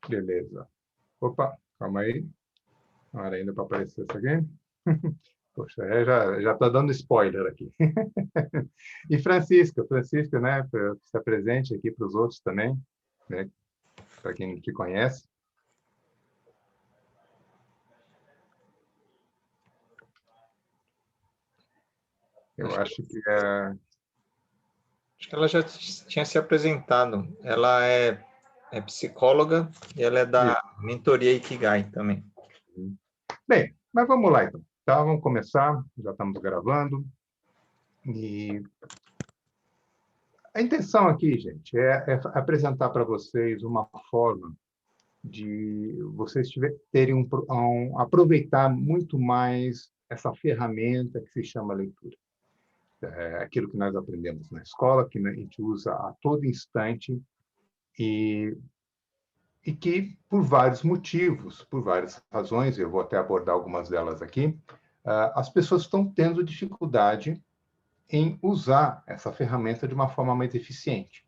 Beleza. Opa, calma aí. Não era ainda para aparecer isso aqui. Poxa, já está dando spoiler aqui. E Francisca, né, para estar presente aqui para os outros também, né, para quem não te conhece. Eu acho que Acho que ela já tinha se apresentado. Ela é psicóloga e ela é da mentoria Ikigai também. Bem, mas vamos lá então. Tá, vamos começar, já estamos gravando. E a intenção aqui, gente, é apresentar para vocês uma forma de vocês terem aproveitar muito mais essa ferramenta que se chama leitura. É aquilo que nós aprendemos na escola, que a gente usa a todo instante e que, por vários motivos, por várias razões, eu vou até abordar algumas delas aqui, as pessoas estão tendo dificuldade em usar essa ferramenta de uma forma mais eficiente.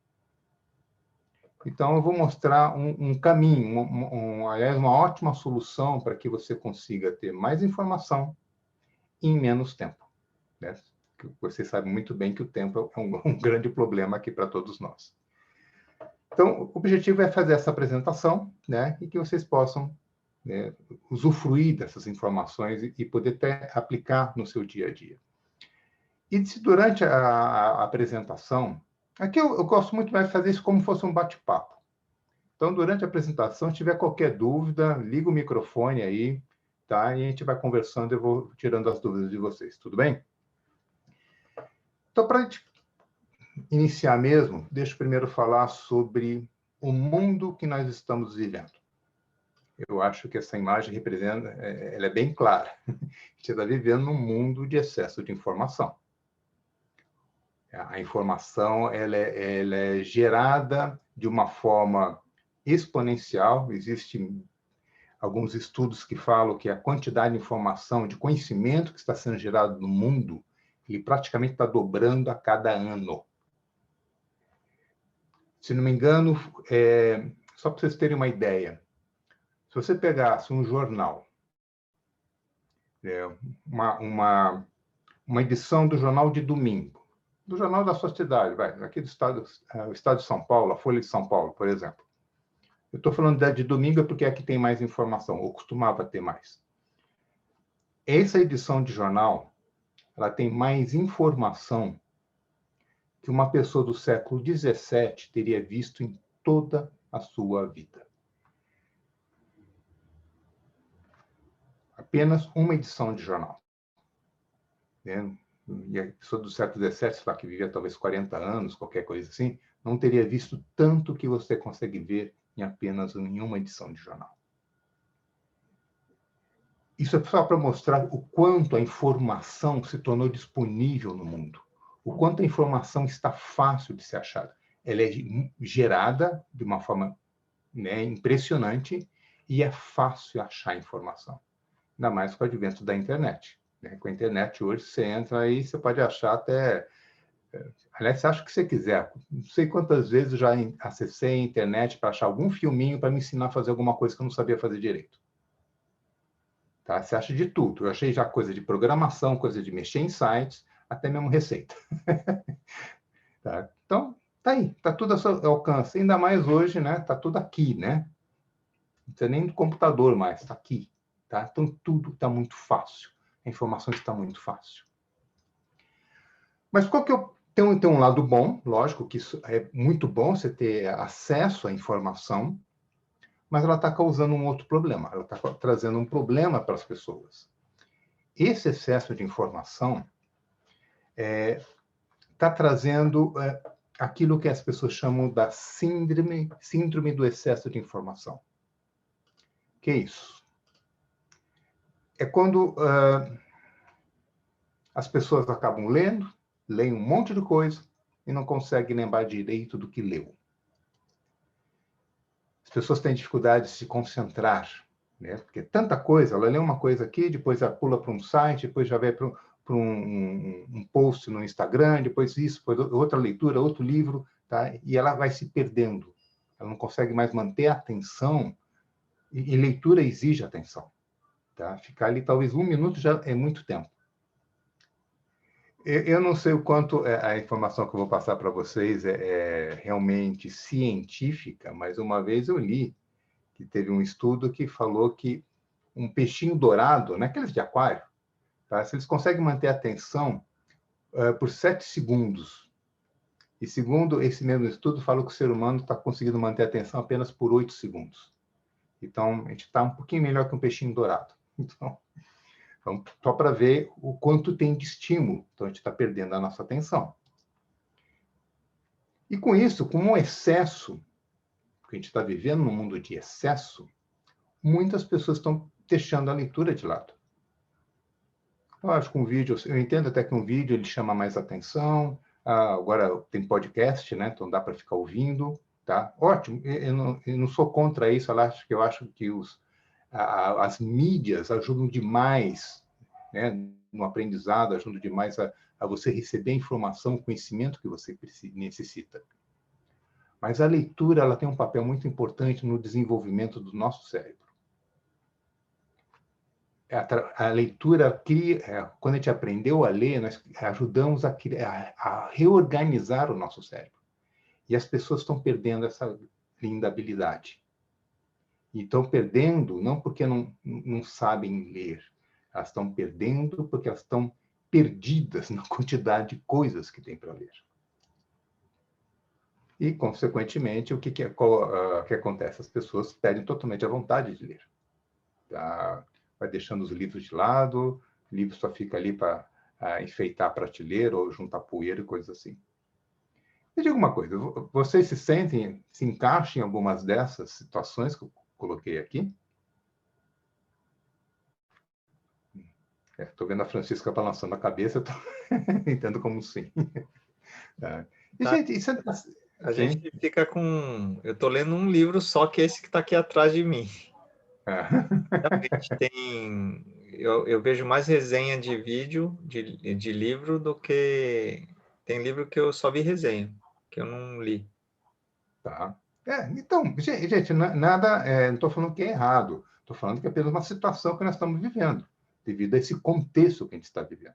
Então, eu vou mostrar um caminho, aliás, uma ótima solução para que você consiga ter mais informação em menos tempo. Né? Você sabe muito bem que o tempo é um grande problema aqui para todos nós. Então, o objetivo é fazer essa apresentação, né, e que vocês possam, né, usufruir dessas informações e poder até aplicar no seu dia a dia. E se durante a apresentação, aqui eu gosto muito mais de fazer isso como se fosse um bate-papo. Então, durante a apresentação, se tiver qualquer dúvida, liga o microfone aí, tá? E a gente vai conversando e eu vou tirando as dúvidas de vocês, tudo bem? Então, para a gente iniciar mesmo, deixa eu primeiro falar sobre o mundo que nós estamos vivendo. Eu acho que essa imagem representa, ela é bem clara. A gente está vivendo num mundo de excesso de informação. A informação ela é gerada de uma forma exponencial. Existem alguns estudos que falam que a quantidade de informação, de conhecimento que está sendo gerado no mundo, ele praticamente está dobrando a cada ano. Se não me engano, só para vocês terem uma ideia, se você pegasse um jornal, uma edição do jornal de domingo, do jornal da sua cidade, aqui do estado de São Paulo, a Folha de São Paulo, por exemplo. Eu estou falando de domingo porque é que tem mais informação, ou costumava ter mais. Essa edição de jornal, ela tem mais informação que uma pessoa do século XVII teria visto em toda a sua vida. Apenas uma edição de jornal. E a pessoa do século XVII, sei lá, que vivia talvez 40 anos, qualquer coisa assim, não teria visto tanto que você consegue ver em apenas uma edição de jornal. Isso é só para mostrar o quanto a informação se tornou disponível no mundo, o quanto a informação está fácil de ser achada. Ela é gerada de uma forma, né, impressionante e é fácil achar informação, ainda mais com o advento da internet. Né? Com a internet hoje você entra aí, você pode achar até... Aliás, você acha o que você quiser. Não sei quantas vezes eu já acessei a internet para achar algum filminho para me ensinar a fazer alguma coisa que eu não sabia fazer direito. Tá? Você acha de tudo. Eu achei já coisa de programação, coisa de mexer em sites, até mesmo receita. Tá? Então, tá aí, tá tudo ao seu alcance. Ainda mais hoje, né? Tá tudo aqui, né? Não precisa nem do computador mais, tá aqui. Tá? Então, tudo está muito fácil. A informação está muito fácil. Mas qual que tem um lado bom, lógico que isso é muito bom você ter acesso à informação, mas ela está causando um outro problema. Ela está trazendo um problema para as pessoas. Esse excesso de informação está trazendo aquilo que as pessoas chamam da síndrome do excesso de informação. O que é isso? É quando as pessoas acabam leem um monte de coisa e não conseguem lembrar direito do que leu. As pessoas têm dificuldade de se concentrar, né? Porque tanta coisa, ela lê uma coisa aqui, depois ela pula para um site, depois já vai para um post no Instagram, depois isso, depois outra leitura, outro livro, tá? E ela vai se perdendo. Ela não consegue mais manter a atenção E leitura exige atenção. Tá? Ficar ali talvez 1 minuto já é muito tempo. Eu não sei o quanto a informação que eu vou passar para vocês é realmente científica, mas uma vez eu li que teve um estudo que falou que um peixinho dourado, naqueles de aquário, tá? Se eles conseguem manter a atenção por 7 segundos, e segundo esse mesmo estudo, falou que o ser humano está conseguindo manter a atenção apenas por 8 segundos. Então, a gente está um pouquinho melhor que um peixinho dourado. Então, só para ver o quanto tem de estímulo. Então, a gente está perdendo a nossa atenção. E com isso, com um excesso, que a gente está vivendo num mundo de excesso, muitas pessoas estão deixando a leitura de lado. Eu acho que um vídeo, eu entendo até que um vídeo ele chama mais atenção. Agora tem podcast, né? Então dá para ficar ouvindo, tá? Ótimo. Eu não sou contra isso. Eu acho que as mídias ajudam demais, né? No aprendizado, ajudam demais a você receber a informação, o conhecimento que você necessita. Mas a leitura ela tem um papel muito importante no desenvolvimento do nosso cérebro. A leitura cria, quando a gente aprendeu a ler, nós ajudamos a reorganizar o nosso cérebro. E as pessoas estão perdendo essa linda habilidade. E estão perdendo não porque não sabem ler, elas estão perdendo porque elas estão perdidas na quantidade de coisas que tem para ler. E, consequentemente, o que acontece? As pessoas perdem totalmente a vontade de ler. Tá? Vai deixando os livros de lado, o livro só fica ali para enfeitar a prateleira ou juntar poeira e coisas assim. Me diga uma coisa, vocês se encaixam em algumas dessas situações que eu coloquei aqui? Estou vendo a Francisca balançando a cabeça, eu entendo como sim. E, Tá. gente, isso A gente fica com... Eu estou lendo um livro só que esse que está aqui atrás de mim. Realmente tem... Eu vejo mais resenha de vídeo, de livro, do que... Tem livro que eu só vi resenha, que eu não li. Tá. Então, gente, nada, não estou falando que é errado, estou falando que é apenas uma situação que nós estamos vivendo, devido a esse contexto que a gente está vivendo.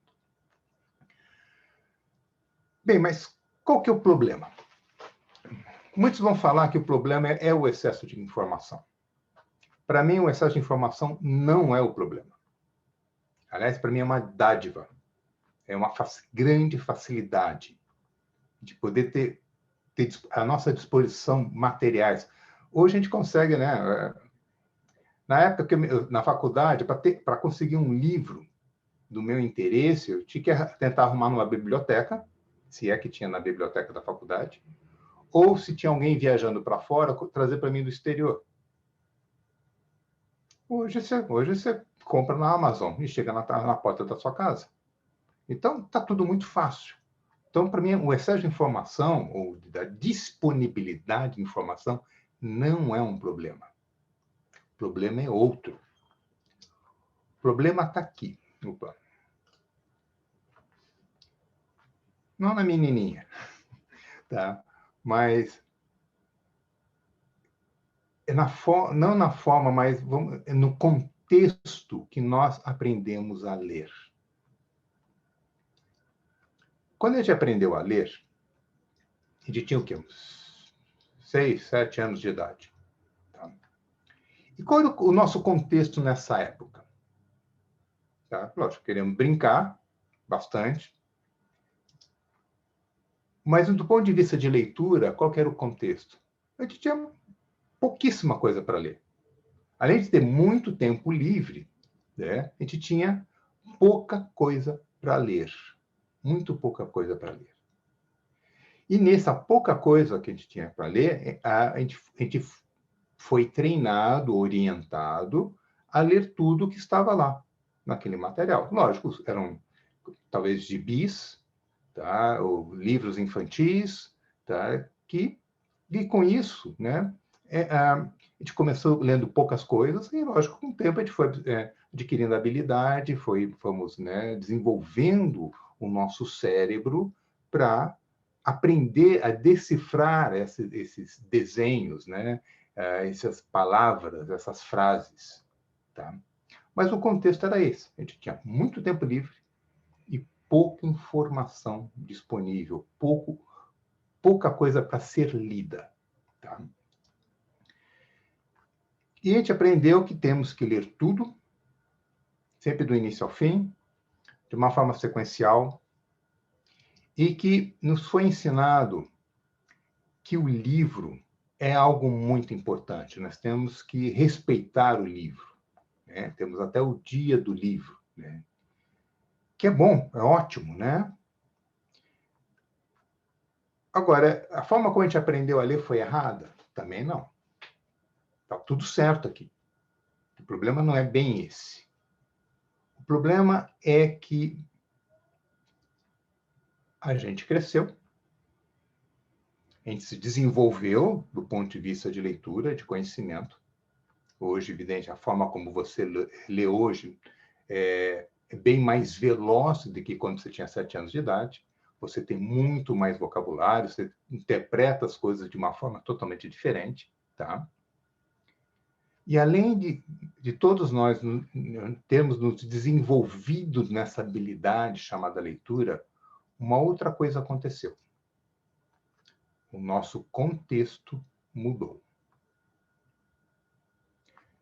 Bem, mas qual que é o problema? Muitos vão falar que o problema é o excesso de informação. Para mim, o excesso de informação não é o problema. Aliás, para mim é uma dádiva. É uma grande facilidade de poder ter à nossa disposição materiais. Hoje a gente consegue, né? Na época que na faculdade, para conseguir um livro do meu interesse, eu tinha que tentar arrumar numa biblioteca, se é que tinha na biblioteca da faculdade, ou se tinha alguém viajando para fora, trazer para mim do exterior. Hoje você compra na Amazon e chega na porta da sua casa. Então, está tudo muito fácil. Então, para mim, o excesso de informação, ou da disponibilidade de informação, não é um problema. O problema é outro. O problema está aqui. Opa. Não na menininha, tá? Mas não na forma, mas no contexto que nós aprendemos a ler. Quando a gente aprendeu a ler, a gente tinha o quê? Uns 6, 7 anos de idade. Tá? E qual era o nosso contexto nessa época? Tá? Lógico, queremos brincar bastante. Mas, do ponto de vista de leitura, qual que era o contexto? A gente tinha pouquíssima coisa para ler. Além de ter muito tempo livre, né, a gente tinha pouca coisa para ler. Muito pouca coisa para ler. E nessa pouca coisa que a gente tinha para ler, a gente foi treinado, orientado a ler tudo que estava lá, naquele material. Lógico, eram talvez gibis, tá? Ou livros infantis, tá? E com isso, né? A gente começou lendo poucas coisas e, lógico, com o tempo a gente foi adquirindo habilidade, fomos, né, desenvolvendo o nosso cérebro para aprender a decifrar esses desenhos, né? Essas palavras, essas frases. Tá? Mas o contexto era esse. A gente tinha muito tempo livre e pouca informação disponível, pouca coisa para ser lida. Tá? E a gente aprendeu que temos que ler tudo, sempre do início ao fim, de uma forma sequencial, e que nos foi ensinado que o livro é algo muito importante. Nós temos que respeitar o livro. Né? Temos até o dia do livro, né? Que é bom, é ótimo, né? Agora, a forma como a gente aprendeu a ler foi errada? Também não. Está tudo certo aqui. O problema não é bem esse. O problema é que a gente cresceu, a gente se desenvolveu do ponto de vista de leitura, de conhecimento. Hoje, evidente, a forma como você lê hoje é bem mais veloz do que quando você tinha 7 anos de idade. Você tem muito mais vocabulário, você interpreta as coisas de uma forma totalmente diferente, tá? E além de todos nós termos nos desenvolvido nessa habilidade chamada leitura, uma outra coisa aconteceu. O nosso contexto mudou.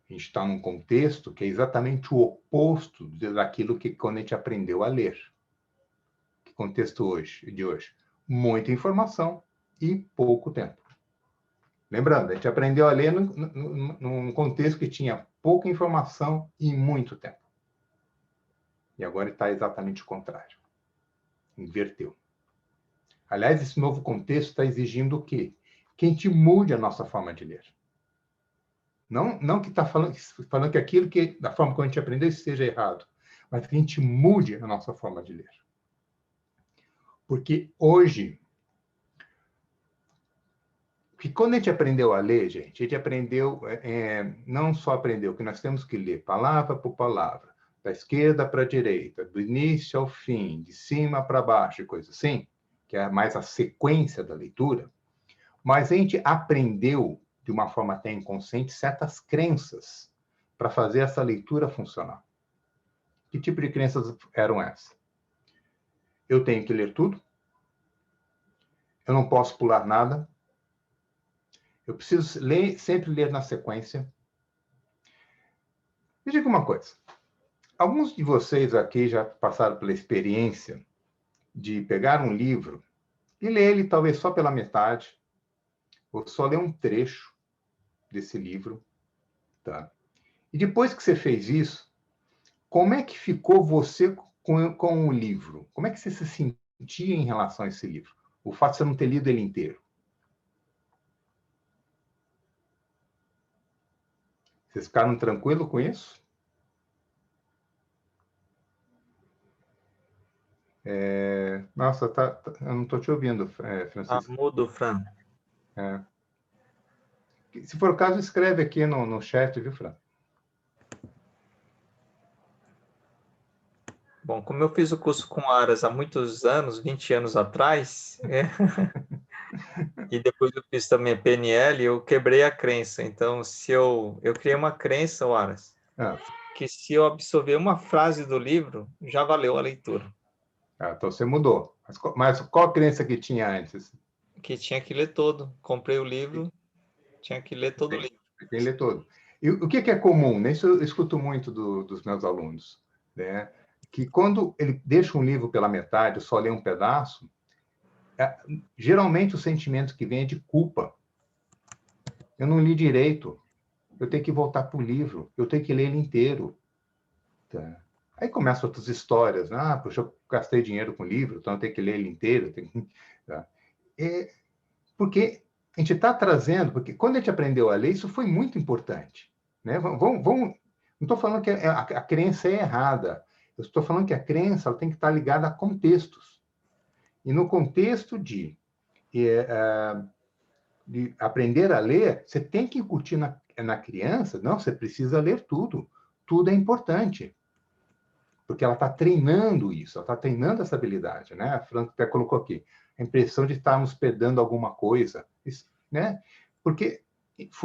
A gente está num contexto que é exatamente o oposto daquilo que quando a gente aprendeu a ler. Que contexto de hoje? Muita informação e pouco tempo. Lembrando, a gente aprendeu a ler num contexto que tinha pouca informação e muito tempo. E agora está exatamente o contrário. Inverteu. Aliás, esse novo contexto está exigindo o quê? Que a gente mude a nossa forma de ler. Não que está falando que aquilo que, da forma como a gente aprendeu, esteja errado, mas que a gente mude a nossa forma de ler. Porque hoje, que quando a gente aprendeu a ler, gente, a gente aprendeu, não só aprendeu que nós temos que ler palavra por palavra, da esquerda para a direita, do início ao fim, de cima para baixo, e coisa assim, que é mais a sequência da leitura, mas a gente aprendeu, de uma forma até inconsciente, certas crenças para fazer essa leitura funcionar. Que tipo de crenças eram essas? Eu tenho que ler tudo, eu não posso pular nada, eu preciso sempre ler na sequência. Me diga uma coisa, alguns de vocês aqui já passaram pela experiência de pegar um livro e ler ele talvez só pela metade, ou só ler um trecho desse livro, tá? E depois que você fez isso, como é que ficou você com o livro? Como é que você se sentia em relação a esse livro? O fato de você não ter lido ele inteiro. Vocês ficaram tranquilos com isso? Nossa, eu não estou te ouvindo, Francisco. Mudo, Fran. Se for o caso, escreve aqui no chat, viu, Fran? Bom, como eu fiz o curso com Aras há muitos anos, 20 anos atrás, e depois eu fiz também a PNL, eu quebrei a crença. Então, se eu criei uma crença, Aras, que se eu absorver uma frase do livro, já valeu a leitura. Então você mudou. Mas qual a crença que tinha antes? Que tinha que ler todo. Comprei o livro, tinha que ler todo o livro. Tem que ler todo. E o que é comum? Isso eu escuto muito dos meus alunos, né? Que quando ele deixa um livro pela metade, só lê um pedaço, geralmente o sentimento que vem é de culpa. Eu não li direito. Eu tenho que voltar para o livro. Eu tenho que ler ele inteiro. Tá? Aí começam outras histórias. Poxa, eu gastei dinheiro com o livro, então eu tenho que ler ele inteiro. Tá? Porque a gente está trazendo... Porque quando a gente aprendeu a ler, isso foi muito importante. Né? Não estou falando que a crença é errada. Eu estou falando que a crença ela tem que estar ligada a contextos. E no contexto de aprender a ler, você tem que incutir na criança, não, você precisa ler tudo. Tudo é importante. Porque ela está treinando isso, ela está treinando essa habilidade, né? A Fran até colocou aqui. a impressão de estarmos perdendo alguma coisa, né? Porque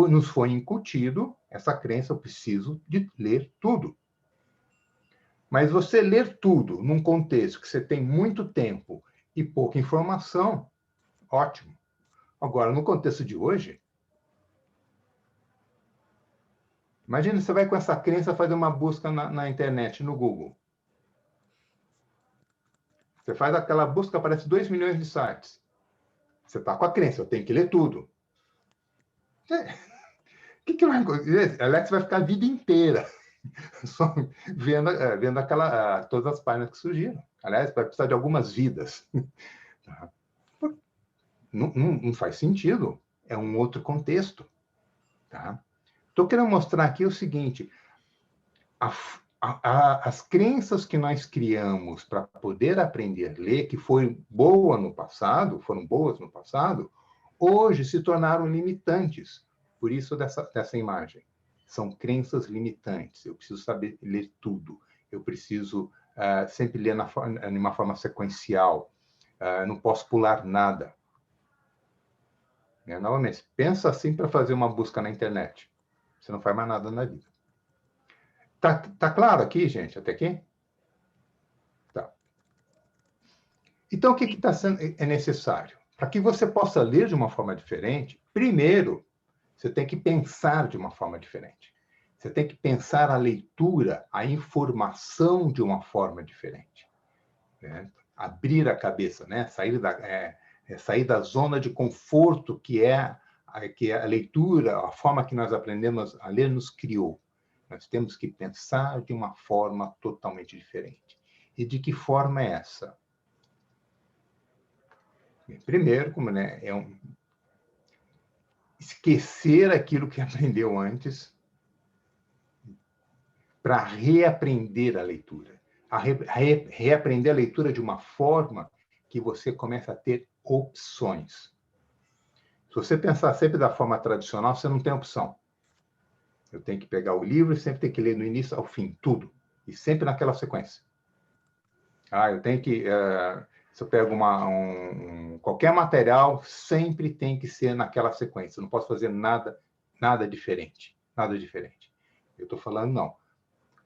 nos foi incutido essa crença, eu preciso de ler tudo. Mas você ler tudo num contexto que você tem muito tempo e pouca informação, ótimo. Agora, no contexto de hoje, imagina, você vai com essa crença fazer uma busca na internet, no Google. Você faz aquela busca, aparece 2 milhões de sites. Você está com a crença, eu tenho que ler tudo. Que vai acontecer? Alex vai ficar a vida inteira só vendo todas as páginas que surgiram. Aliás, vai precisar de algumas vidas. Não faz sentido. É um outro contexto. Tá? Estou querendo mostrar aqui o seguinte: as crenças que nós criamos para poder aprender a ler, que foram boas no passado, hoje se tornaram limitantes. Por isso dessa imagem. São crenças limitantes. Eu preciso saber ler tudo. Eu preciso sempre ler de uma forma sequencial. Não posso pular nada. Novamente, pensa assim para fazer uma busca na internet. Você não faz mais nada na vida. Tá claro aqui, gente? Até aqui? Tá. Então, o que é necessário? Para que você possa ler de uma forma diferente, primeiro, você tem que pensar de uma forma diferente. Você tem que pensar a leitura, a informação de uma forma diferente. Né? Abrir a cabeça, né? Sair da zona de conforto que a leitura, a forma que nós aprendemos a ler nos criou. Nós temos que pensar de uma forma totalmente diferente. E de que forma é essa? Primeiro, esquecer aquilo que aprendeu antes para reaprender a leitura. Reaprender a leitura de uma forma que você começa a ter opções. Se você pensar sempre da forma tradicional, você não tem opção. Eu tenho que pegar o livro e sempre ter que ler do início ao fim, tudo. E sempre naquela sequência. Eu tenho que... se eu pego qualquer material, sempre tem que ser naquela sequência. Eu não posso fazer nada diferente. Nada diferente. Eu estou falando, não. O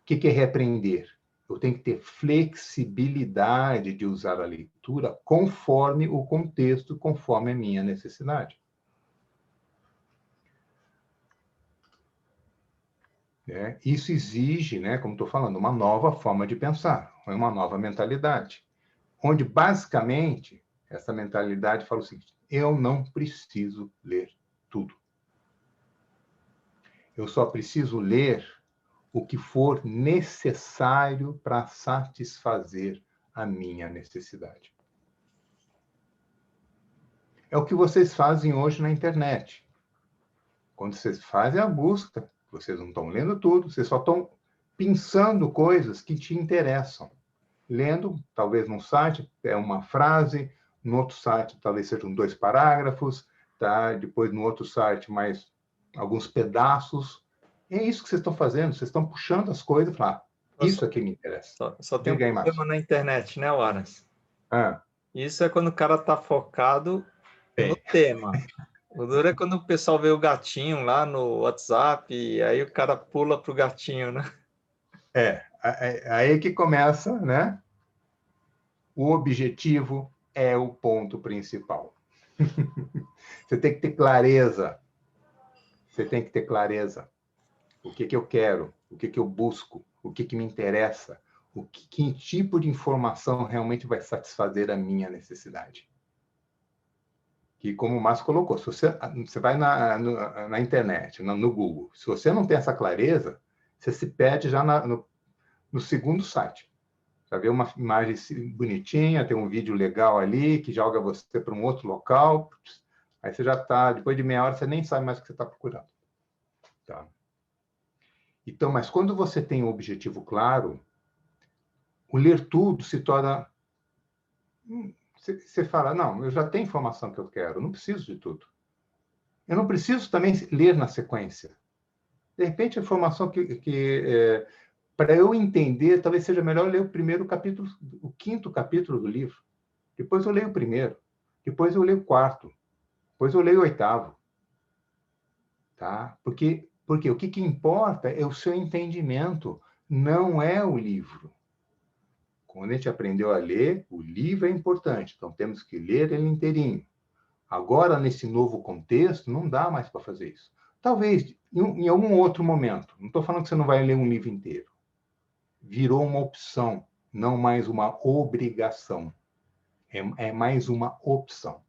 que é reaprender? Eu tenho que ter flexibilidade de usar a leitura conforme o contexto, conforme a minha necessidade. Isso exige, como estou falando, uma nova forma de pensar, uma nova mentalidade, onde, basicamente, essa mentalidade fala o seguinte: eu não preciso ler tudo. Eu só preciso ler o que for necessário para satisfazer a minha necessidade. É o que vocês fazem hoje na internet. Quando vocês fazem a busca, vocês não estão lendo tudo, vocês só estão pensando coisas que te interessam. Lendo, talvez num site, é uma frase, no outro site talvez sejam 2 parágrafos, tá? Depois no outro site mais alguns pedaços. É isso que vocês estão fazendo, vocês estão puxando as coisas e falar, isso é que me interessa. Só tem um problema na internet, né, Wallace? Isso é quando o cara está focado no tema. O duro é quando o pessoal vê o gatinho lá no WhatsApp, e aí o cara pula pro gatinho, né? Aí que começa, né? O objetivo é o ponto principal. Você tem que ter clareza. Você tem que ter clareza. O que eu quero, o que eu busco, o que me interessa, que tipo de informação realmente vai satisfazer a minha necessidade. Que, como o Márcio colocou, se você vai na internet, no Google, se você não tem essa clareza, você se perde já no segundo site. Já vê uma imagem bonitinha, tem um vídeo legal ali, que joga você para um outro local, aí você já está, depois de meia hora, você nem sabe mais o que você está procurando. Tá? Então, mas quando você tem um objetivo claro, o ler tudo se torna... Você fala, não, eu já tenho informação que eu quero, eu não preciso de tudo. Eu não preciso também ler na sequência. De repente, a informação para eu entender, talvez seja melhor ler o primeiro capítulo, o 5º capítulo do livro. Depois eu leio o primeiro. depois eu leio o quarto, depois eu leio o oitavo. Tá? Porque o que importa é o seu entendimento, não é o livro. Quando a gente aprendeu a ler, o livro é importante, então temos que ler ele inteirinho. Agora, nesse novo contexto, não dá mais para fazer isso. Talvez em algum outro momento. Não estou falando que você não vai ler um livro inteiro. Virou uma opção, não mais uma obrigação. É mais uma opção.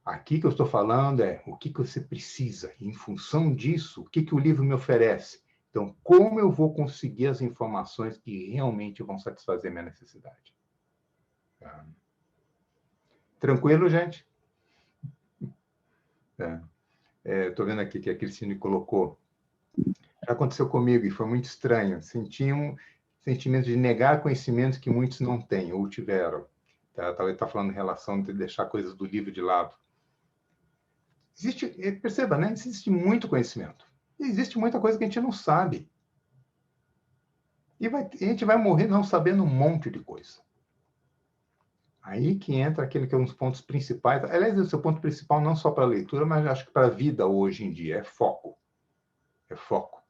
Aqui que eu estou falando é o que você precisa. E, em função disso, o que o livro me oferece? Então, como eu vou conseguir as informações que realmente vão satisfazer minha necessidade? Tá? Tranquilo, gente? Tá. Estou vendo aqui que a Cristine colocou. Já aconteceu comigo e foi muito estranho. Senti um sentimento de negar conhecimentos que muitos não têm ou tiveram. Tá? Talvez está falando em relação de deixar coisas do livro de lado. Perceba, né? Existe muito conhecimento. E existe muita coisa que a gente não sabe. E a gente vai morrer não sabendo um monte de coisa. Aí que entra aquele que é um dos pontos principais. Aliás, esse é o ponto principal não só para a leitura, mas acho que para a vida hoje em dia. É foco. É foco.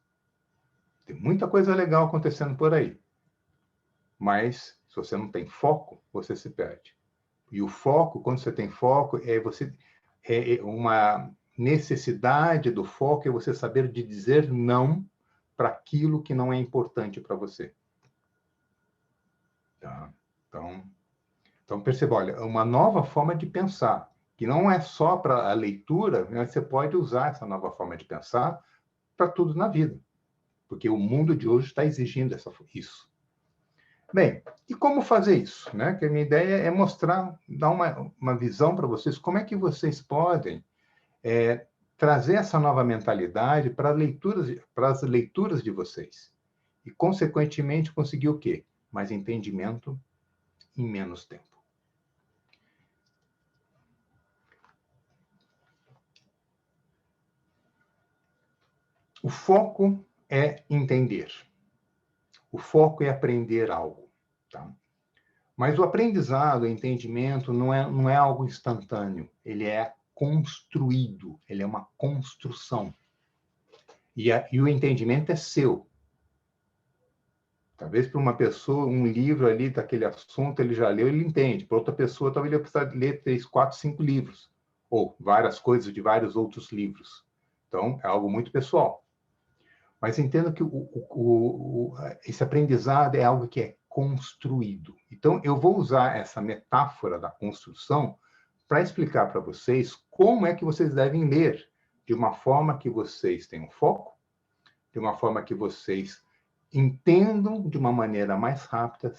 Tem muita coisa legal acontecendo por aí. Mas, se você não tem foco, você se perde. E o foco, quando você tem foco, é uma necessidade do foco, é você saber de dizer não para aquilo que não é importante para você. Tá? Então, perceba, olha, uma nova forma de pensar, que não é só para a leitura, mas você pode usar essa nova forma de pensar para tudo na vida, porque o mundo de hoje está exigindo isso. Bem, e como fazer isso? Né? Que a minha ideia é mostrar, dar uma visão para vocês, como é que vocês podem trazer essa nova mentalidade para as leituras de vocês. E, consequentemente, conseguir o quê? Mais entendimento em menos tempo. O foco é entender. O foco é aprender algo. Tá? Mas o aprendizado, o entendimento, não é algo instantâneo. Ele é construído. Ele é uma construção. E o entendimento é seu. Talvez para uma pessoa, um livro ali daquele assunto, ele já leu, ele entende. Para outra pessoa, talvez ele precise ler 3, 4, 5 livros. Ou várias coisas de vários outros livros. Então, é algo muito pessoal. Mas entenda que esse aprendizado é algo que é construído. Então, eu vou usar essa metáfora da construção para explicar para vocês como é que vocês devem ler, de uma forma que vocês tenham foco, de uma forma que vocês entendam de uma maneira mais rápida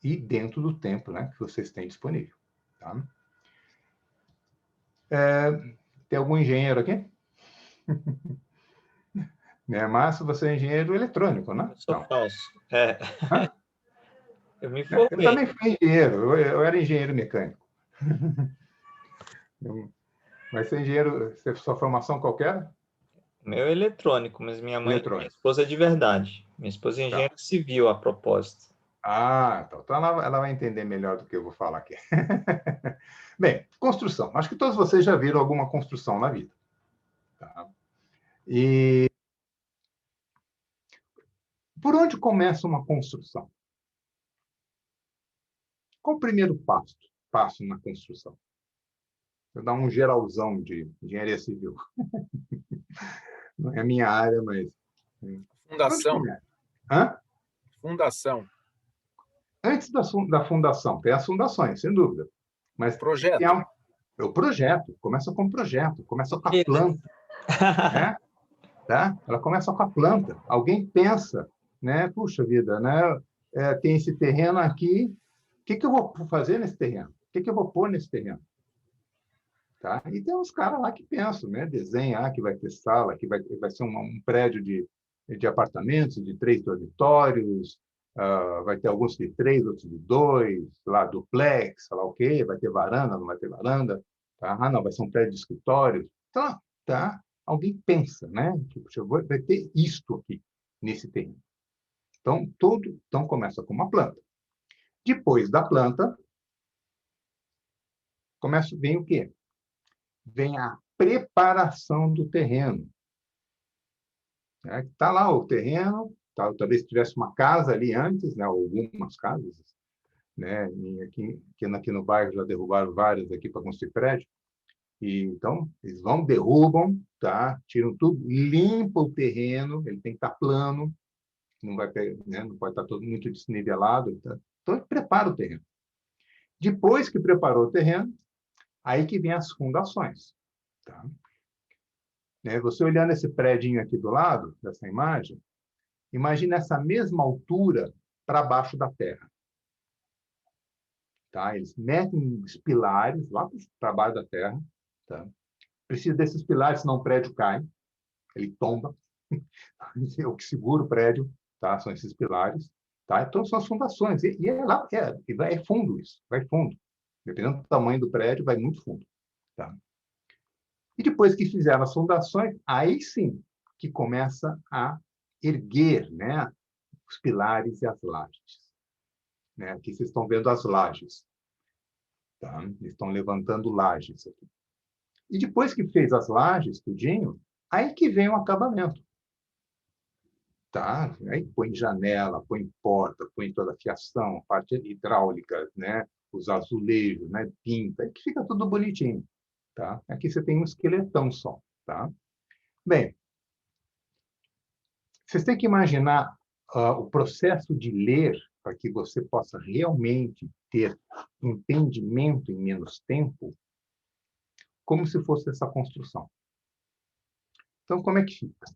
e dentro do tempo, né, que vocês têm disponível. Tá? Tem algum engenheiro aqui? Márcio, você é engenheiro eletrônico, né? Eu sou falso. Eu me Eu formei. também fui engenheiro, eu era engenheiro mecânico. Mas você é engenheiro, sua formação qualquer? Meu é eletrônico, mas minha Eletrônico. esposa é de verdade. Minha esposa é Tá. engenheira civil, a propósito. Então ela vai entender melhor do que eu vou falar aqui. Bem, construção. Acho que todos vocês já viram alguma construção na vida. Tá? E por onde começa uma construção? Qual o primeiro passo na construção? Vou dar um geralzão de engenharia civil. Não é a minha área, mas... Por onde Fundação. começa? Hã? Fundação. Antes da fundação, tem as fundações, sem dúvida. Mas Projeto. é o projeto, começa com o projeto, começa com a planta. Né? Tá? Ela começa com a planta. Alguém pensa, né? Puxa vida, né? Tem esse terreno aqui, o que eu vou fazer nesse terreno? O que eu vou pôr nesse terreno? Tá? E tem uns caras lá que pensam, né? Desenha que vai ter sala, que vai ser um prédio de apartamentos, de 3 dormitórios, vai ter alguns de 3, outros de 2, lá duplex, sei lá o quê, vai ter varanda, não vai ter varanda, tá? Não, vai ser um prédio de escritório. Então, tá? Alguém pensa, né? Tipo, vai ter isto aqui, nesse terreno. Então, começa com uma planta. Depois da planta, vem o quê? Vem a preparação do terreno. Está lá o terreno, talvez tivesse uma casa ali antes, né? Algumas casas, né? E aqui no bairro já derrubaram várias aqui para construir prédio. E, então, eles derrubam, tá? Tiram tudo, limpam o terreno, ele tem que estar plano, não vai, né? Não pode estar todo muito desnivelado. Tá? Então, ele prepara o terreno. Depois que preparou o terreno, aí que vem as fundações. Tá? Você olhando esse prédio aqui do lado, dessa imagem, imagine essa mesma altura para baixo da terra. Tá? Eles metem os pilares lá para baixo da terra. Tá? Precisa desses pilares, senão o prédio cai, ele tomba. O que segura o prédio, tá? São esses pilares. Tá? Então, são as fundações. E é fundo isso, vai fundo. Dependendo do tamanho do prédio, vai muito fundo. Tá? E depois que fizeram as fundações, aí sim que começa a erguer, né, os pilares e as lajes. Né? Aqui vocês estão vendo as lajes. Tá? Eles estão levantando lajes aqui. E depois que fez as lajes, tudinho, aí que vem o acabamento. Tá? Aí põe janela, põe porta, põe toda a fiação, parte hidráulica, né? Os azulejos, né? Pinta, aí que fica tudo bonitinho. Tá? Aqui você tem um esqueletão só. Tá? Bem, vocês têm que imaginar o processo de ler para que você possa realmente ter entendimento em menos tempo, como se fosse essa construção. Então, como é que fica?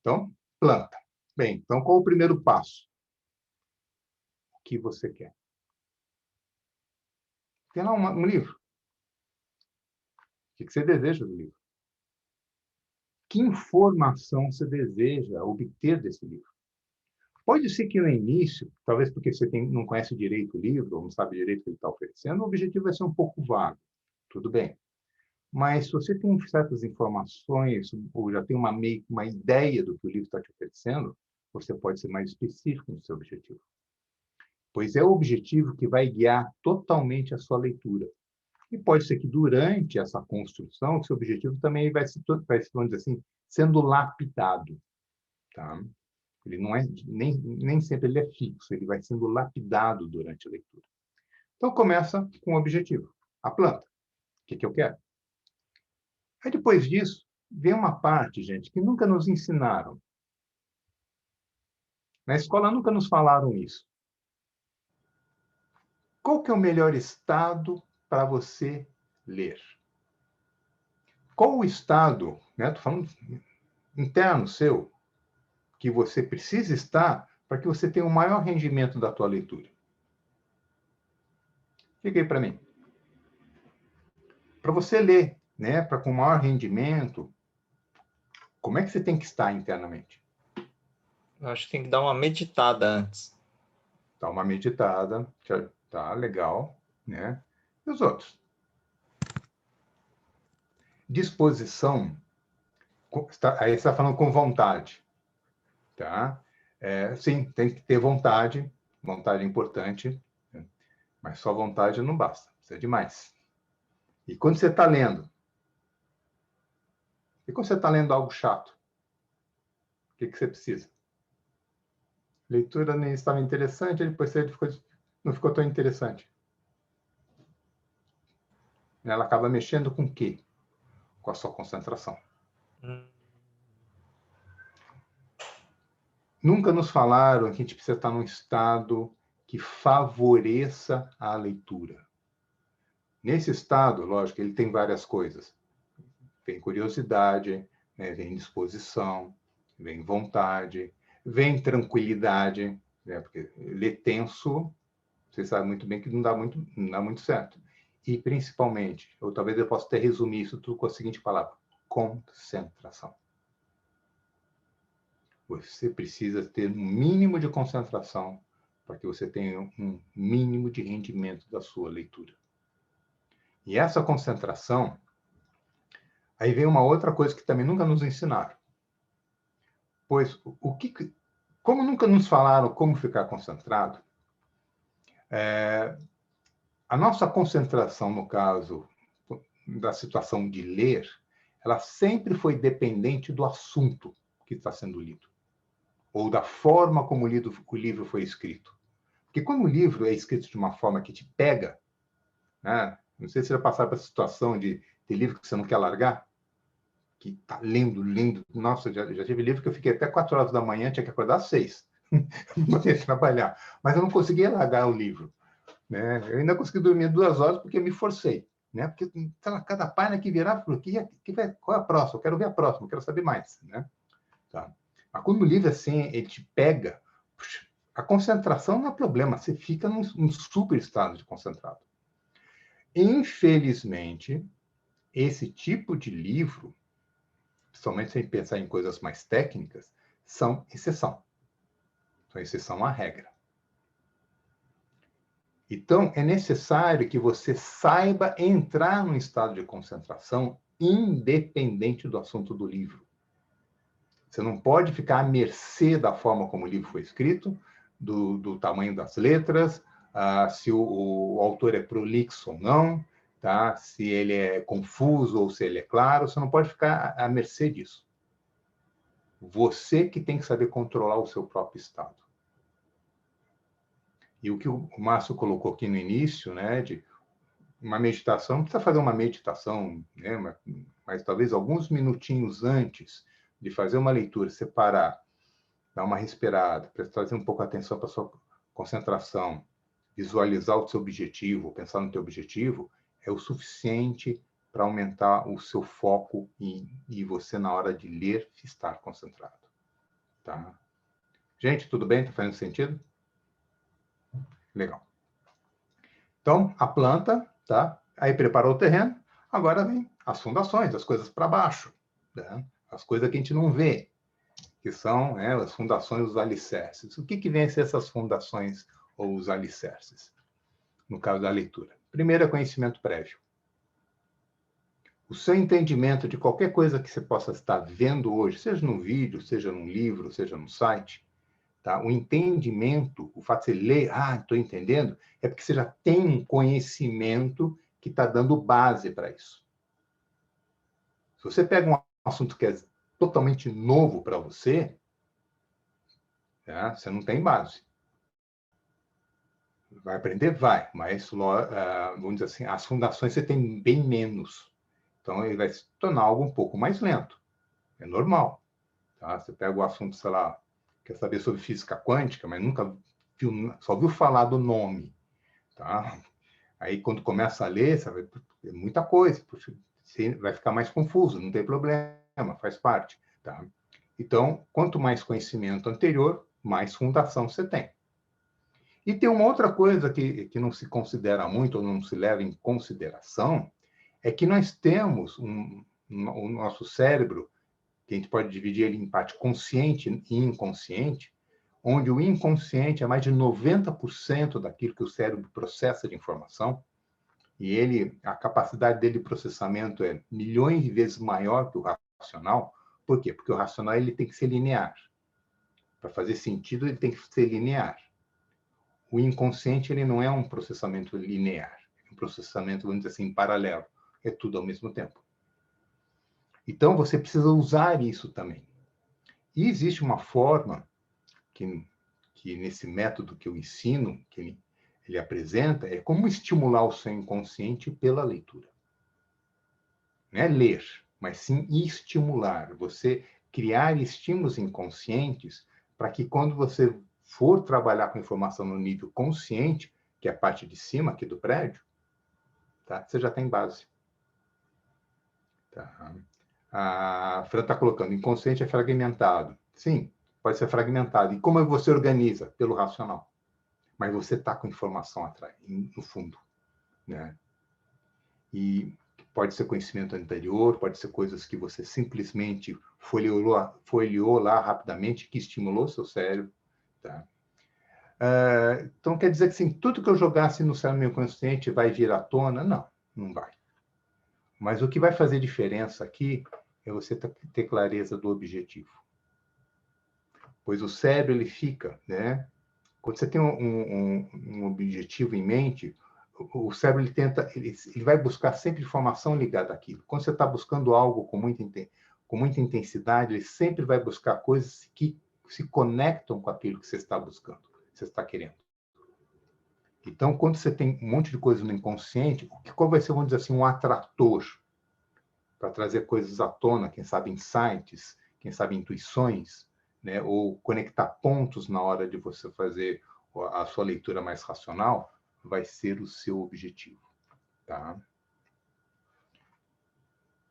Então, planta. Bem, então qual o primeiro passo? O que você quer? Tem lá um livro. O que você deseja do livro? Que informação você deseja obter desse livro? Pode ser que no início, talvez porque você não conhece direito o livro, ou não sabe direito o que ele está oferecendo, o objetivo vai ser um pouco vago. Tudo bem. Mas se você tem certas informações, ou já tem uma ideia do que o livro está te oferecendo, você pode ser mais específico no seu objetivo. Pois é o objetivo que vai guiar totalmente a sua leitura. E pode ser que durante essa construção, o seu objetivo também vai se vamos dizer assim, sendo lapidado. Tá? Ele não é, nem sempre ele é fixo, ele vai sendo lapidado durante a leitura. Então, começa com o objetivo. A planta. O que eu quero? Aí, depois disso, vem uma parte, gente, que nunca nos ensinaram. Na escola nunca nos falaram isso. Qual que é o melhor estado para você ler? Qual o estado, né? Estou falando interno seu, que você precisa estar para que você tenha o maior rendimento da tua leitura? Fica aí para mim. Para você ler, né, para com maior rendimento, como é que você tem que estar internamente? Eu acho que tem que dar uma meditada antes. Dá uma meditada, tá legal, né? E os outros? Disposição, aí você está falando com vontade, tá? Sim, tem que ter vontade é importante, né? Mas só vontade não basta, precisa de mais. E quando você está lendo? E quando você está lendo algo chato? O que você precisa? Leitura nem estava interessante, depois não ficou tão interessante. Ela acaba mexendo com o quê? Com a sua concentração. Nunca nos falaram que a gente precisa estar num estado que favoreça a leitura. Nesse estado, lógico, ele tem várias coisas. Vem curiosidade, né? Vem disposição, vem vontade, vem tranquilidade, né? Porque ler tenso, você sabe muito bem que não dá muito certo. E, principalmente, ou talvez eu possa até resumir isso tudo com a seguinte palavra: concentração. Você precisa ter um mínimo de concentração para que você tenha um mínimo de rendimento da sua leitura. E essa concentração, aí vem uma outra coisa que também nunca nos ensinaram. Pois, como nunca nos falaram como ficar concentrado, A nossa concentração, no caso da situação de ler, ela sempre foi dependente do assunto que está sendo lido, ou da forma como o livro foi escrito. Porque quando o livro é escrito de uma forma que te pega, né? Não sei se você já passaram por essa situação de ter livro que você não quer largar, que está lendo, lendo. Nossa, já tive livro que eu fiquei até 4 horas da manhã, tinha que acordar às 6 para poder trabalhar. Mas eu não conseguia largar o livro. Né? Eu ainda consegui dormir 2 horas porque me forcei. Né? Porque cada página que virar, qual é a próxima? Eu quero ver a próxima, eu quero saber mais. Né? Tá? Mas quando o livro assim, ele te pega, puxa, a concentração não é problema, você fica num super estado de concentrado. Infelizmente, esse tipo de livro, principalmente sem pensar em coisas mais técnicas, são exceção. São exceção à regra. Então, é necessário que você saiba entrar num estado de concentração independente do assunto do livro. Você não pode ficar à mercê da forma como o livro foi escrito, do tamanho das letras, se o autor é prolixo ou não, tá? Se ele é confuso ou se ele é claro. Você não pode ficar à mercê disso. Você que tem que saber controlar o seu próprio estado. E o que o Márcio colocou aqui no início, né, de uma meditação, não precisa fazer uma meditação, né, mas talvez alguns minutinhos antes de fazer uma leitura, separar, dar uma respirada, trazer um pouco a atenção para a sua concentração, visualizar o seu objetivo, pensar no teu objetivo, é o suficiente para aumentar o seu foco e você, na hora de ler, estar concentrado. Tá? Gente, tudo bem? Está fazendo sentido? Legal. Então, a planta, tá? Aí preparou o terreno, agora vem as fundações, as coisas para baixo, né? As coisas que a gente não vê, que são, né, as fundações, os alicerces. O que vem a ser essas fundações ou os alicerces, no caso da leitura? Primeiro é conhecimento prévio. O seu entendimento de qualquer coisa que você possa estar vendo hoje, seja num vídeo, seja num livro, seja no site, tá? O entendimento, o fato de você ler, estou entendendo, é porque você já tem um conhecimento que está dando base para isso. Se você pega um assunto que é totalmente novo para você, tá? Você não tem base. Vai aprender? Vai, mas, vamos dizer assim, as fundações você tem bem menos. Então, ele vai se tornar algo um pouco mais lento. É normal. Tá? Você pega o assunto, sei lá, quer saber sobre física quântica, mas nunca viu, só ouviu falar do nome. Tá? Aí, quando começa a ler, você vai, é muita coisa. Você vai ficar mais confuso, não tem problema, faz parte. Tá? Então, quanto mais conhecimento anterior, mais fundação você tem. E tem uma outra coisa que não se considera muito, ou não se leva em consideração, é que nós temos o nosso cérebro, que a gente pode dividir ele em parte consciente e inconsciente, onde o inconsciente é mais de 90% daquilo que o cérebro processa de informação, e a capacidade dele de processamento é milhões de vezes maior que o racional. Por quê? Porque o racional ele tem que ser linear. Para fazer sentido, ele tem que ser linear. O inconsciente ele não é um processamento linear, é um processamento, vamos dizer assim, paralelo. É tudo ao mesmo tempo. Então, você precisa usar isso também. E existe uma forma que nesse método que eu ensino, que ele apresenta, é como estimular o seu inconsciente pela leitura. Não é ler, mas sim estimular. Você criar estímulos inconscientes para que quando você for trabalhar com informação no nível consciente, que é a parte de cima aqui do prédio, tá? Você já tem base. Tá? A Fran está colocando, inconsciente é fragmentado. Sim, pode ser fragmentado. E como você organiza? Pelo racional. Mas você está com informação atrás, no fundo. Né? E pode ser conhecimento anterior, pode ser coisas que você simplesmente folheou lá rapidamente, que estimulou seu cérebro. Tá? Então, quer dizer que assim, tudo que eu jogasse no cérebro meu consciente vai vir à tona? Não, não vai. Mas o que vai fazer diferença aqui é você ter clareza do objetivo. Pois o cérebro, ele fica, né? Quando você tem um objetivo em mente, o cérebro ele vai buscar sempre informação ligada àquilo. Quando você está buscando algo com muita intensidade, ele sempre vai buscar coisas que se conectam com aquilo que você está buscando, que você está querendo. Então, quando você tem um monte de coisa no inconsciente, qual vai ser, vamos dizer assim, um atrator para trazer coisas à tona, quem sabe insights, quem sabe intuições, né? Ou conectar pontos na hora de você fazer a sua leitura mais racional, vai ser o seu objetivo. Tá?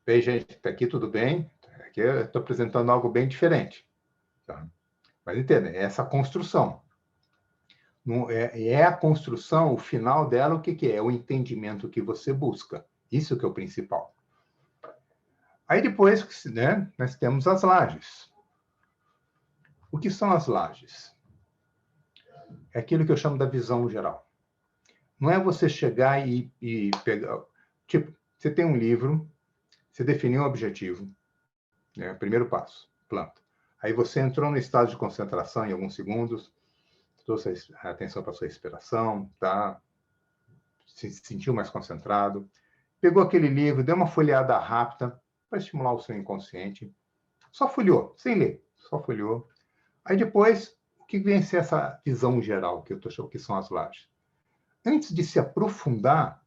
Bem, gente, está aqui tudo bem? Aqui eu estou apresentando algo bem diferente. Tá? Mas entenda, é essa construção. É a construção, o final dela, o que é? É o entendimento que você busca. Isso que é o principal. Aí depois, né, nós temos as lajes. O que são as lajes? É aquilo que eu chamo da visão geral. Não é você chegar e pegar... Tipo, você tem um livro, você definiu um objetivo, né? Primeiro passo, planta. Aí você entrou no estado de concentração em alguns segundos, trouxe a atenção para a sua respiração, tá? Se sentiu mais concentrado, pegou aquele livro, deu uma folheada rápida para estimular o seu inconsciente, só folheou, sem ler, só folheou. Aí depois, o que vem a ser essa visão geral, que eu estou achando que são as lajes? Antes de se aprofundar,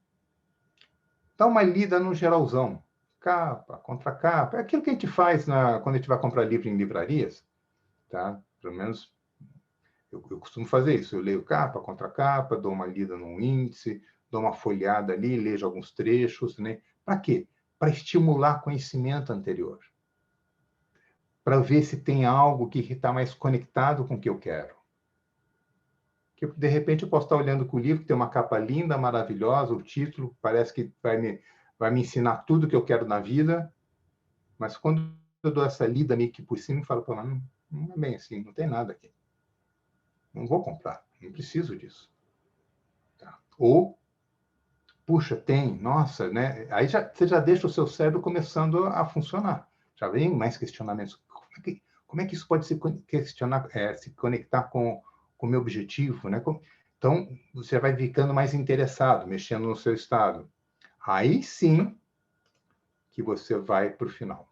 dá uma lida no geralzão. Capa, contracapa. É aquilo que a gente faz quando a gente vai comprar livro em livrarias. Tá? Pelo menos eu costumo fazer isso. Eu leio capa, contracapa, dou uma lida no índice, dou uma folhada ali, leio alguns trechos. Né? Para quê? Para estimular conhecimento anterior. Para ver se tem algo que está mais conectado com o que eu quero. Que de repente eu posso estar olhando com o livro, que tem uma capa linda, maravilhosa, o título parece que vai me ensinar tudo que eu quero na vida, mas quando eu dou essa lida meio que por cima, eu falo, não é bem assim, não tem nada aqui. Não vou comprar, não preciso disso. Tá? Ou, puxa, tem, nossa, né? Aí você já deixa o seu cérebro começando a funcionar. Já vem mais questionamentos. Como é que isso pode se conectar com o meu objetivo, né? Então, você vai ficando mais interessado, mexendo no seu estado. Aí sim que você vai para o final.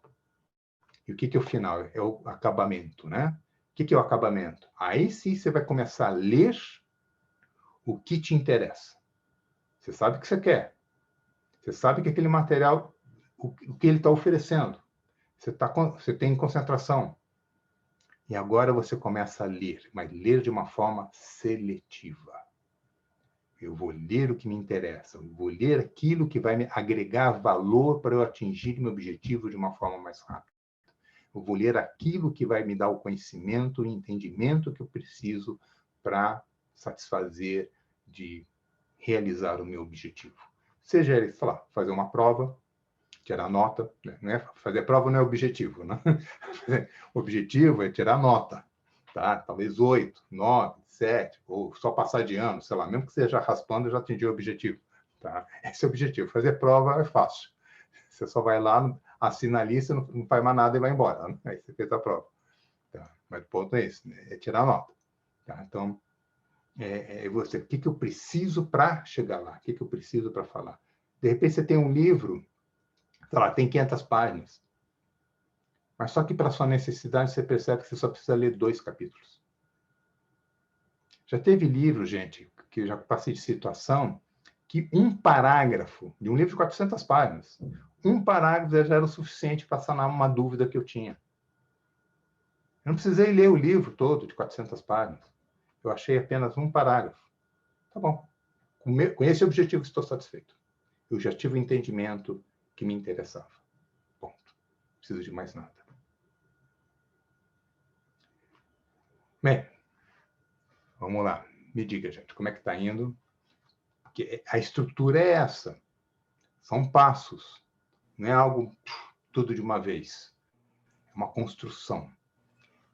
E o que é o final? É o acabamento, né? O que é o acabamento? Aí sim você vai começar a ler o que te interessa. Você sabe o que você quer. Você sabe que aquele material, o que ele está oferecendo. Você tem concentração. E agora você começa a ler, mas ler de uma forma seletiva. Eu vou ler o que me interessa, eu vou ler aquilo que vai me agregar valor para eu atingir meu objetivo de uma forma mais rápida. Eu vou ler aquilo que vai me dar o conhecimento e entendimento que eu preciso para satisfazer, de realizar o meu objetivo. Seja ele, sei lá, fazer uma prova, tirar nota, né? Fazer prova não é objetivo, né? O objetivo é tirar nota, tá? Talvez 8, 9, 7, ou só passar de ano, sei lá, mesmo que seja raspando, já atingiu o objetivo, tá? Esse é o objetivo. Fazer prova é fácil. Você só vai lá, assina a lista, não faz mais nada e vai embora, né? Aí você fez a prova. Tá? Mas o ponto é esse, né? É tirar nota. Tá? Então, você, o que eu preciso para chegar lá? O que eu preciso para falar? De repente, você tem um livro, sei lá, tem 500 páginas. Mas só que para sua necessidade você percebe que você só precisa ler 2 capítulos. Já teve livro, gente, que eu já passei de situação, que um parágrafo, de um livro de 400 páginas, um parágrafo já era o suficiente para sanar uma dúvida que eu tinha. Eu não precisei ler o livro todo de 400 páginas. Eu achei apenas um parágrafo. Tá bom. Com esse objetivo estou satisfeito. Eu já tive o entendimento que me interessava. Ponto. Não preciso de mais nada. Bem, vamos lá. Me diga, gente, como é que está indo? Porque a estrutura é essa. São passos. Não é algo tudo de uma vez. É uma construção.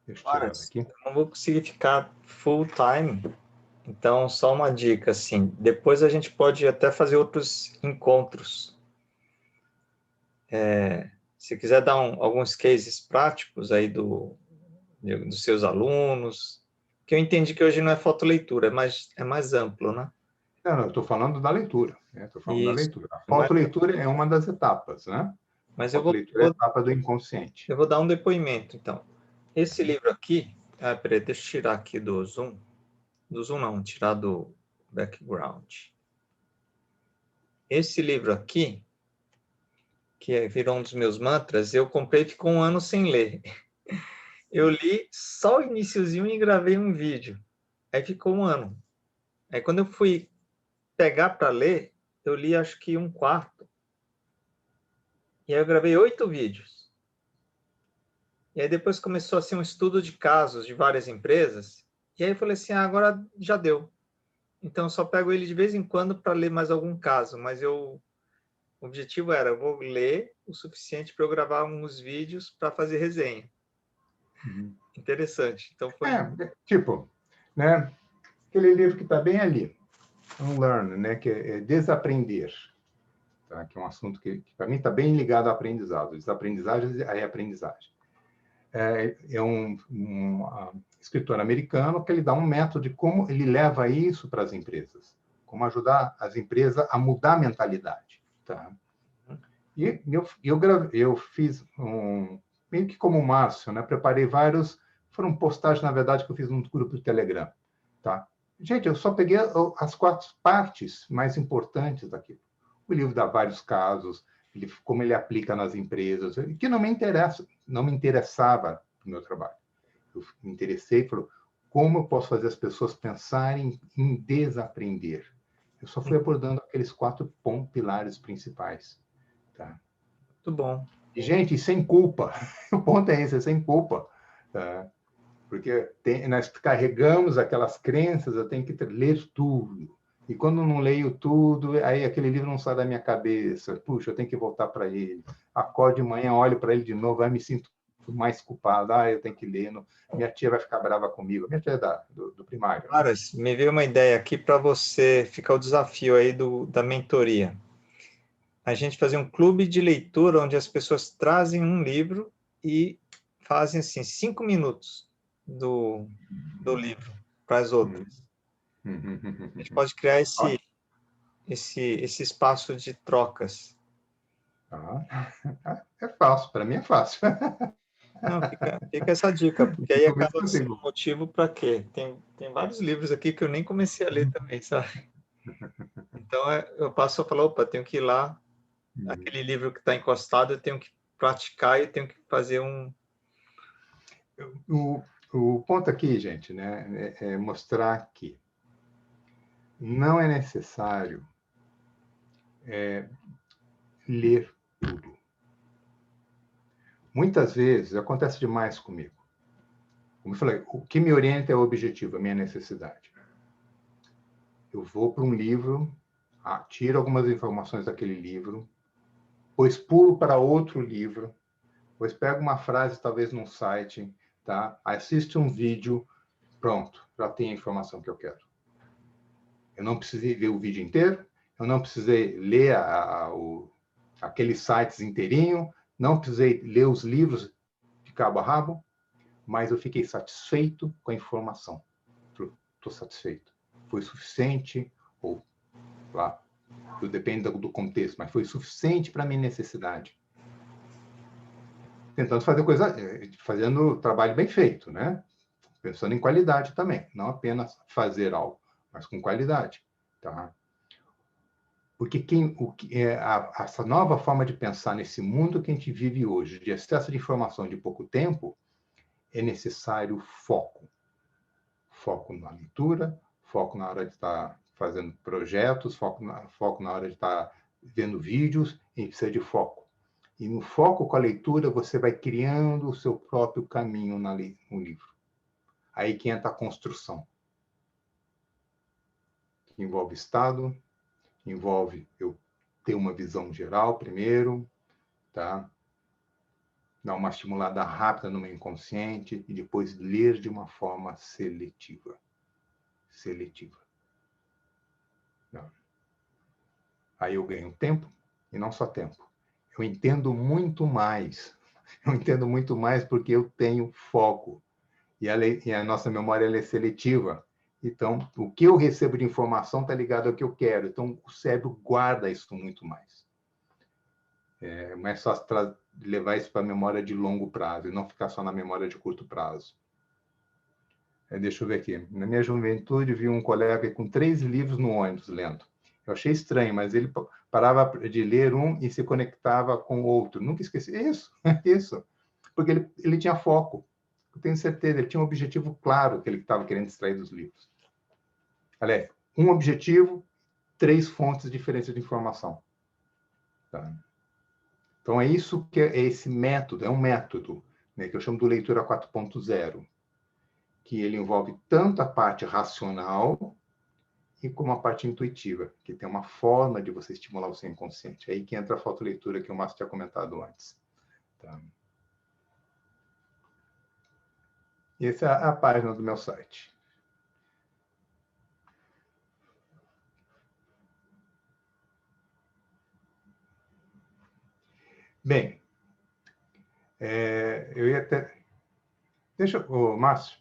Deixa eu tirar daqui. Eu não vou conseguir ficar full time. Então, só uma dica, assim, depois a gente pode até fazer outros encontros. Se quiser dar alguns cases práticos aí dos seus alunos, que eu entendi que hoje não é fotoleitura, mas é mais amplo, né? Não, eu estou falando da leitura, né? Estou falando da Isso. leitura. A Mas, fotoleitura é uma das etapas, né? A mas fotoleitura é a etapa do inconsciente. eu vou dar um depoimento, então. Esse livro aqui... Ah, peraí, deixa eu tirar aqui do Zoom. Do Zoom não, tirar do background. Esse livro aqui, que virou um dos meus mantras, eu comprei e ficou um ano sem ler. Eu li só o iniciozinho e gravei um vídeo. Aí ficou um ano. Aí quando eu fui pegar para ler, eu li acho que um quarto. E aí eu gravei 8 vídeos. E aí depois começou a ser um estudo de casos de várias empresas. E aí eu falei assim, agora já deu. Então eu só pego ele de vez em quando para ler mais algum caso. Mas o objetivo era, eu vou ler o suficiente para eu gravar uns vídeos para fazer resenha. Uhum. Interessante. Então foi... Tipo, né? Aquele livro que está bem ali, Unlearn, né? Que é Desaprender. Tá? Que é um assunto que para mim está bem ligado ao aprendizado, desaprendizagem e reaprendizagem. É um escritor americano que ele dá um método de como ele leva isso para as empresas, como ajudar as empresas a mudar a mentalidade. Tá? E eu fiz meio que como o Márcio, né? Preparei vários, foram postagens, na verdade, que eu fiz num grupo de Telegram. Tá? Gente, eu só peguei as 4 partes mais importantes daquilo. O livro dá vários casos, como ele aplica nas empresas, que não me interessava no meu trabalho. Eu me interessei e falei, como eu posso fazer as pessoas pensarem em desaprender? Eu só fui abordando aqueles 4 pilares principais. Tá? Muito bom. E, gente, sem culpa. O ponto é esse, é sem culpa. Tá? Porque nós carregamos aquelas crenças, eu tenho que ler tudo. E quando não leio tudo, aí aquele livro não sai da minha cabeça. Puxa, eu tenho que voltar para ele. Acordo de manhã, olho para ele de novo, aí me sinto mais culpado. Eu tenho que ler. Minha tia vai ficar brava comigo. Minha tia é do primário. Cara, me veio uma ideia aqui para você, ficar o desafio aí da mentoria. A gente fazer um clube de leitura onde as pessoas trazem um livro e fazem assim 5 minutos do livro para as outras. A gente pode criar esse espaço de trocas. É fácil, para mim é fácil. Não, fica essa dica, porque aí Começo acaba sendo consigo. motivo para quê? Tem vários livros aqui que eu nem comecei a ler também, sabe? Então eu passo a falar, opa, tenho que ir lá, aquele livro que está encostado, eu tenho que praticar e tenho que fazer um... O ponto aqui, gente, né, é mostrar que não é necessário ler tudo. Muitas vezes, acontece demais comigo. Como eu falei, o que me orienta é o objetivo, a minha necessidade. Eu vou para um livro, tiro algumas informações daquele livro, depois pulo para outro livro, depois pego uma frase, talvez num site, tá? Assisto um vídeo, pronto, já tenho a informação que eu quero. Eu não precisei ver o vídeo inteiro, eu não precisei ler aqueles sites inteirinho, não precisei ler os livros de cabo a rabo, mas eu fiquei satisfeito com a informação. Estou satisfeito. Foi suficiente, ou lá, tudo depende do contexto, mas foi suficiente para a minha necessidade. Tentando fazendo trabalho bem feito, né? Pensando em qualidade também, não apenas fazer algo, mas com qualidade, tá? Porque essa nova forma de pensar nesse mundo que a gente vive hoje, de excesso de informação de pouco tempo, é necessário foco. Foco na leitura, foco na hora de estar fazendo projetos, foco na hora de estar vendo vídeos, e precisa de foco. E no foco com a leitura, você vai criando o seu próprio caminho no livro. Aí que entra a construção. Que envolve estado, envolve eu ter uma visão geral primeiro, tá? Dar uma estimulada rápida no meu inconsciente e depois ler de uma forma seletiva. Seletiva. Não. Aí eu ganho tempo, e não só tempo. Eu entendo muito mais. Eu entendo muito mais porque eu tenho foco. E a nossa memória ela é seletiva. Então, o que eu recebo de informação está ligado ao que eu quero. Então, o cérebro guarda isso muito mais. É mais fácil levar isso para a memória de longo prazo e não ficar só na memória de curto prazo. Deixa eu ver aqui. Na minha juventude, vi um colega com 3 livros no ônibus lendo. Eu achei estranho, mas ele parava de ler um e se conectava com o outro. Nunca esqueci. Isso, isso. Porque ele tinha foco. Eu tenho certeza, ele tinha um objetivo claro que ele estava querendo extrair dos livros. Aliás, um objetivo, 3 fontes diferentes de informação. Tá? Então, é isso que é esse método, é um método, né, que eu chamo de leitura 4.0, que ele envolve tanto a parte racional e como a parte intuitiva, que tem uma forma de você estimular o seu inconsciente. É aí que entra a fotoleitura que o Márcio tinha comentado antes. Tá? Essa é a página do meu site. Bem, eu ia até... Márcio,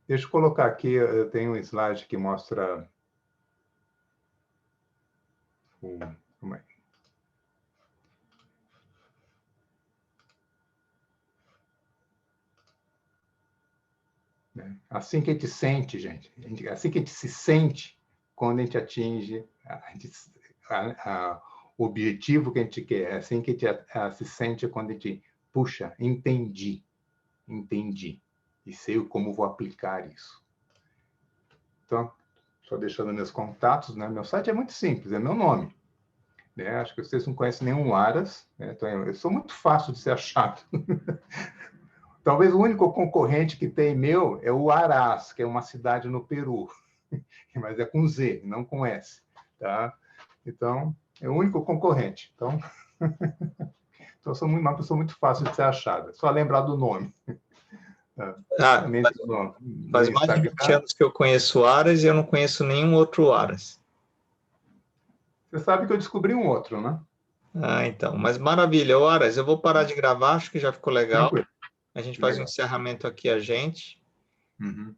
deixa eu colocar aqui, eu tenho um slide que mostra... Como é? Assim que a gente sente, gente, assim que a gente se sente quando a gente atinge o objetivo que a gente quer, assim que a gente se sente quando a gente, puxa, entendi, e sei como vou aplicar isso. Então, só deixando meus contatos, né? Meu site é muito simples, é meu nome. Né? Acho que vocês não conhecem nenhum Aras, né? Então, eu sou muito fácil de ser achado. Talvez o único concorrente que tem meu é o Aras, que é uma cidade no Peru. Mas é com Z, não com S. Tá? Então, é o único concorrente. Então, eu sou uma pessoa muito fácil de ser achada. Só lembrar do nome. Faz mais de 20 anos que eu conheço o Aras e eu não conheço nenhum outro Aras. Você sabe que eu descobri um outro, né? Então. Mas maravilha. Aras, eu vou parar de gravar, acho que já ficou legal. Tranquilo. A gente faz um encerramento aqui, a gente. Uhum.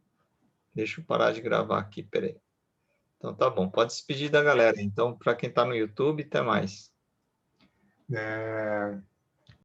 Deixa eu parar de gravar aqui, peraí. Então, tá bom. Pode despedir da galera. Então, para quem está no YouTube, até mais.